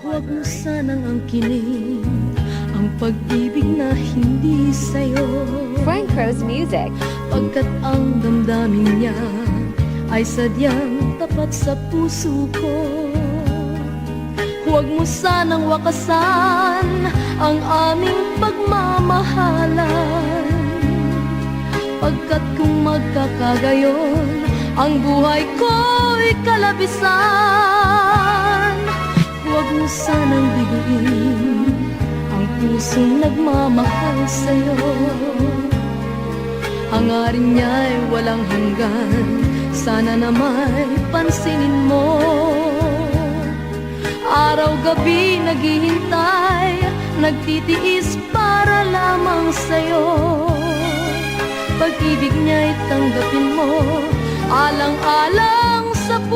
Huwag mo sanang angkinin ang pag-ibig na hindi sa'yo, Frank Rose Music. pagkat ang damdamin niya ay sadyang tapat sa puso ko. Huwag mo sanang wakasan ang aming pagmamahalan, pagkat kung magkakagayon, ang buhay ko'y kalabisan. Huwag mo sanang biguin ang pusong nagmamahal sa'yo. Hangarin niya'y walang hanggan, sana naman pansinin mo. Araw-gabi naghihintay, nagtitiis para lamang sa'yo. Pag-ibig niya'y tanggapin mo, alang-alang sa puso.